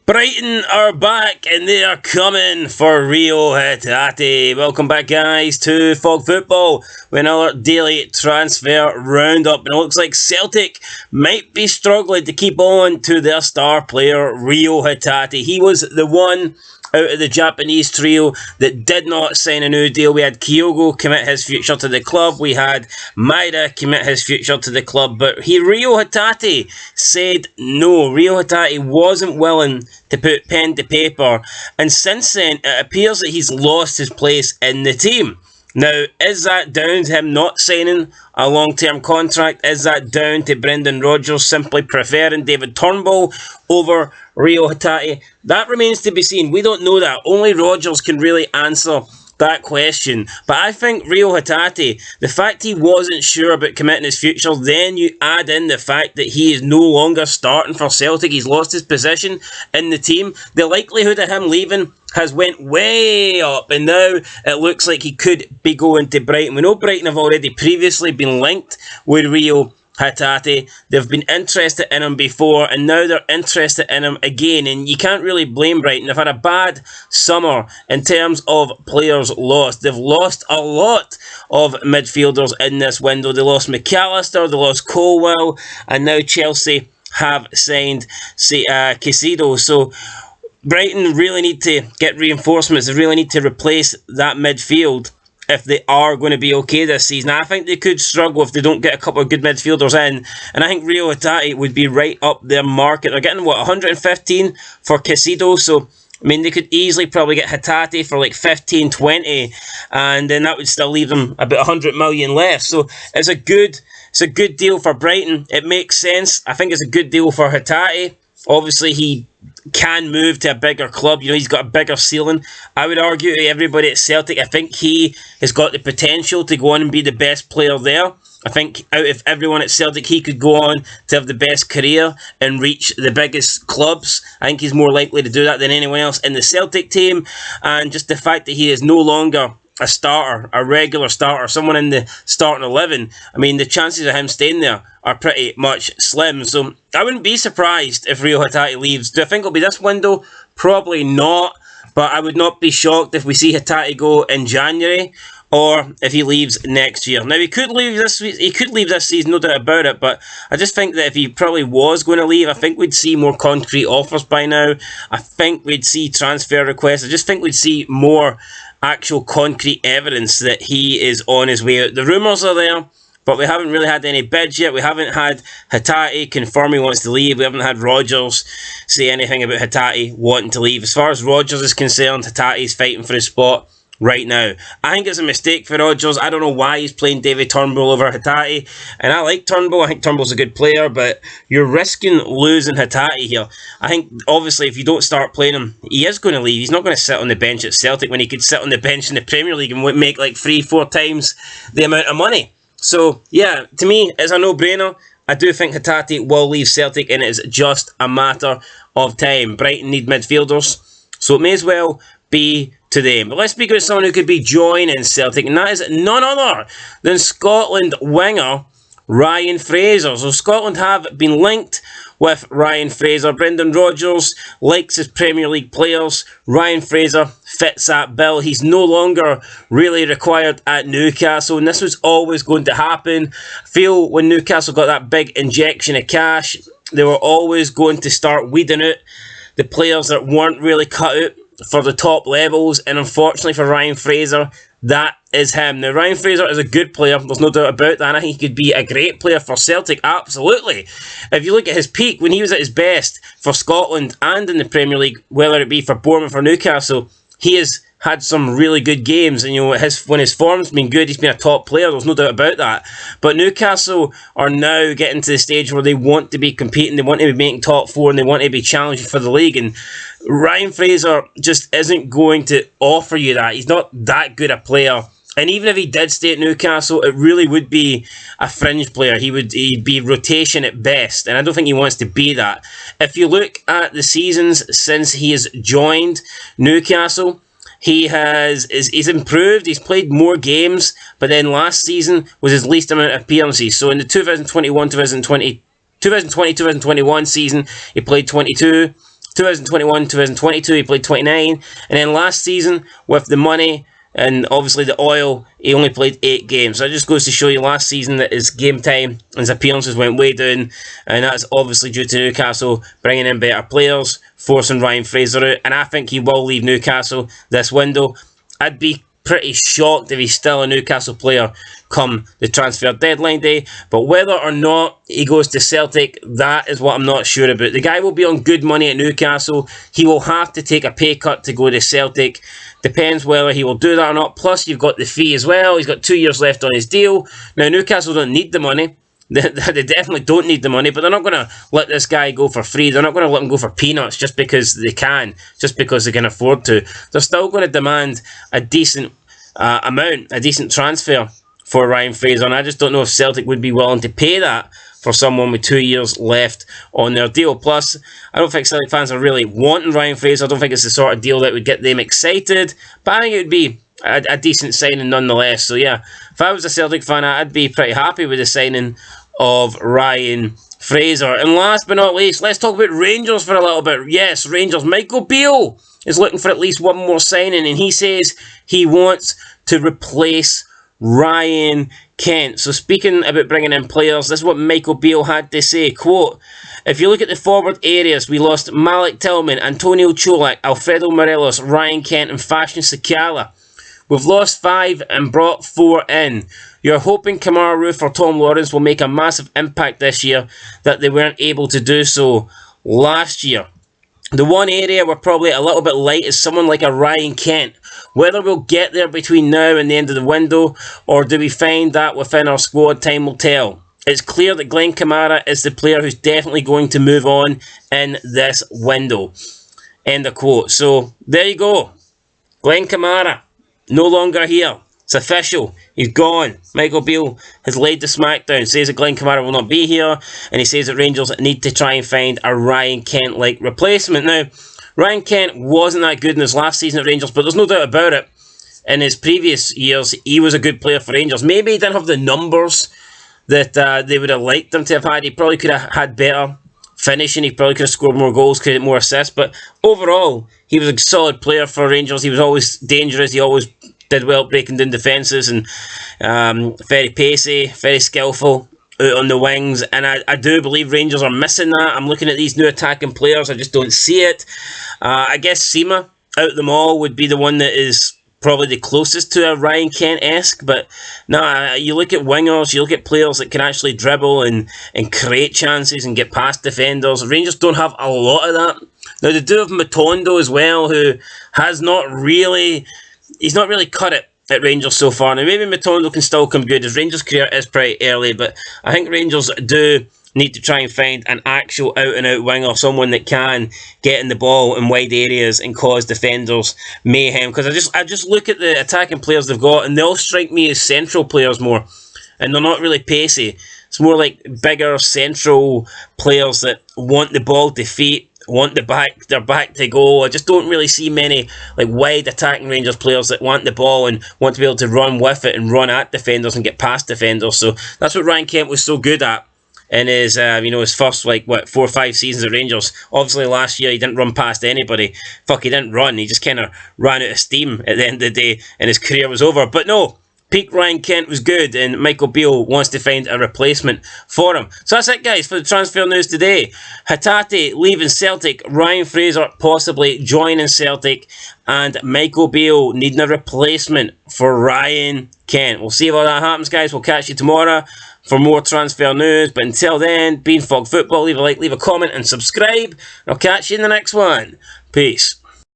Brighton are back and they are coming for Reo Hatate. Welcome back, guys, to Fog Football with another daily transfer roundup. And it looks like Celtic might be struggling to keep on to their star player, Reo Hatate. He was the one out of the Japanese trio that did not sign a new deal. We had Kyogo commit his future to the club. We had Maeda commit his future to the club. But Reo Hatate said no. Reo Hatate wasn't willing to put pen to paper. And since then, it appears that he's lost his place in the team. Now, is that down to him not signing a long-term contract? Is that down to Brendan Rodgers simply preferring David Turnbull over Reo Hatate? That remains to be seen. We don't know that. Only Rodgers can really answer that question. But I think Reo Hatate, the fact he wasn't sure about committing his future, then you add in the fact that he is no longer starting for Celtic. He's lost his position in the team. The likelihood of him leaving has went way up, and now it looks like he could be going to Brighton. We know Brighton have already previously been linked with Reo Hatate. They've been interested in him before, and now they're interested in him again, and you can't really blame Brighton. They've had a bad summer in terms of players lost. They've lost a lot of midfielders in this window. They lost McAllister, they lost Colwell, and now Chelsea have signed Caicedo. So Brighton really need to get reinforcements. They really need to replace that midfield if they are going to be okay this season. I think they could struggle if they don't get a couple of good midfielders in. And I think Reo Hatate would be right up their market. They're getting, 115 for Caicedo. So, I mean, they could easily probably get Hitati for like 15, 20. And then that would still leave them about 100 million left. So, it's a good deal for Brighton. It makes sense. I think it's a good deal for Hitati. Obviously, he can move to a bigger club. He's got a bigger ceiling. I would argue to everybody at Celtic, I think he has got the potential to go on and be the best player there. I think out of everyone at Celtic, he could go on to have the best career and reach the biggest clubs. I think he's more likely to do that than anyone else in the Celtic team. And just the fact that he is no longer a starter, a regular starter, someone in the starting 11, I mean, the chances of him staying there are pretty much slim. So I wouldn't be surprised if Reo Hatate leaves. Do I think it'll be this window? Probably not. But I would not be shocked if we see Hatate go in January or if he leaves next year. Now, he could leave this season, no doubt about it, but I just think that if he probably was going to leave, I think we'd see more concrete offers by now. I think we'd see transfer requests. I just think we'd see more actual concrete evidence that he is on his way out. The rumours are there, but we haven't really had any bids yet. We haven't had Hitati confirm he wants to leave. We haven't had Rodgers say anything about Hitati wanting to leave. As far as Rodgers is concerned, Hitati is fighting for his spot right now. I think it's a mistake for Rodgers. I don't know why he's playing David Turnbull over Hitati. And I like Turnbull. I think Turnbull's a good player, but you're risking losing Hitati here. I think, obviously, if you don't start playing him, he is going to leave. He's not going to sit on the bench at Celtic when he could sit on the bench in the Premier League and make like 3-4 times the amount of money. So, yeah, to me, it's a no-brainer. I do think Hitati will leave Celtic, and it is just a matter of time. Brighton need midfielders, so it may as well be to them. But let's speak about someone who could be joining Celtic, and that is none other than Scotland winger Ryan Fraser. So Scotland have been linked with Ryan Fraser. Brendan Rodgers likes his Premier League players. Ryan Fraser fits that bill. He's no longer really required at Newcastle, and this was always going to happen. I feel when Newcastle got that big injection of cash, they were always going to start weeding out the players that weren't really cut out for the top levels, and unfortunately for Ryan Fraser, that is him. Now, Ryan Fraser is a good player, there's no doubt about that, and I think he could be a great player for Celtic, absolutely. If you look at his peak, when he was at his best for Scotland and in the Premier League, whether it be for Bournemouth or Newcastle, he has had some really good games, and when his form's been good, he's been a top player, there's no doubt about that. But Newcastle are now getting to the stage where they want to be competing, they want to be making top four, and they want to be challenging for the league, and Ryan Fraser just isn't going to offer you that. He's not that good a player. And even if he did stay at Newcastle, it really would be a fringe player. He'd be rotation at best, and I don't think he wants to be that. If you look at the seasons since he has joined Newcastle, he's improved. He's played more games, but then last season was his least amount of appearances. So in the 2020-2021 season, he played 22. 2021, 2022, he played 29. And then last season, with the money and obviously the oil, he only played 8 games. So it just goes to show you last season that his game time and his appearances went way down. And that's obviously due to Newcastle bringing in better players, forcing Ryan Fraser out. And I think he will leave Newcastle this window. I'd be pretty shocked if he's still a Newcastle player come the transfer deadline day. But whether or not he goes to Celtic, that is what I'm not sure about. The guy will be on good money at Newcastle. He will have to take a pay cut to go to Celtic. Depends whether he will do that or not. Plus, you've got the fee as well. He's got 2 years left on his deal. Now, Newcastle don't need the money. They definitely don't need the money, but they're not going to let this guy go for free. They're not going to let him go for peanuts just because they can, just because they can afford to. They're still going to demand a decent amount, a decent transfer for Ryan Fraser, and I just don't know if Celtic would be willing to pay that for someone with 2 years left on their deal. Plus, I don't think Celtic fans are really wanting Ryan Fraser. I don't think it's the sort of deal that would get them excited, but I think it would be a decent signing nonetheless. So yeah, if I was a Celtic fan, I'd be pretty happy with the signing of Ryan Fraser. And last but not least, let's talk about Rangers for a little bit. Yes, Rangers. Michael Beale is looking for at least one more signing, and he says he wants to replace Ryan Kent. So speaking about bringing in players, this is what Michael Beale had to say. Quote, "If you look at the forward areas, we lost Malik Tillman, Antonio Cholak, Alfredo Morelos, Ryan Kent and Fashion Sakala. We've lost 5 and brought 4 in. You're hoping Kemar Roof or Tom Lawrence will make a massive impact this year that they weren't able to do so last year. The one area we're probably a little bit light is someone like a Ryan Kent. Whether we'll get there between now and the end of the window, or do we find that within our squad, time will tell. It's clear that Glenn Kamara is the player who's definitely going to move on in this window." End of quote. So there you go. Glenn Kamara, no longer here. It's official. He's gone. Michael Beale has laid the smackdown. Says that Glenn Kamara will not be here. And he says that Rangers need to try and find a Ryan Kent-like replacement. Now, Ryan Kent wasn't that good in his last season at Rangers, but there's no doubt about it. In his previous years, he was a good player for Rangers. Maybe he didn't have the numbers that they would have liked him to have had. He probably could have had better finishing. He probably could have scored more goals, created more assists. But overall, he was a solid player for Rangers. He was always dangerous. He always did well breaking down defences, and very pacey, very skillful out on the wings. And I do believe Rangers are missing that. I'm looking at these new attacking players. I just don't see it. I guess Sima, out of them all, would be the one that is probably the closest to a Ryan Kent-esque. But no, you look at wingers, you look at players that can actually dribble and create chances and get past defenders. Rangers don't have a lot of that. Now, they do have Matondo as well, who has not really... He's not really cut it at Rangers so far. Now, maybe Matondo can still come good. His Rangers career is pretty early, but I think Rangers do need to try and find an actual out-and-out winger, someone that can get in the ball in wide areas and cause defenders mayhem. Because I just look at the attacking players they've got, and they all strike me as central players more, and they're not really pacey. It's more like bigger central players that want the ball to feet, want their back to go. I just don't really see many like wide attacking Rangers players that want the ball and want to be able to run with it and run at defenders and get past defenders. So that's what Ryan Kent was so good at in his his first 4 or 5 seasons at Rangers. Obviously last year he didn't run past anybody. He didn't run. He just kind of ran out of steam at the end of the day and his career was over. But no, peak Ryan Kent was good, and Michael Beale wants to find a replacement for him. So that's it, guys, for the transfer news today. Hitati leaving Celtic, Ryan Fraser possibly joining Celtic, and Michael Beale needing a replacement for Ryan Kent. We'll see if all that happens, guys. We'll catch you tomorrow for more transfer news. But until then, be in Fog Football. Leave a like, leave a comment, and subscribe. I'll catch you in the next one. Peace.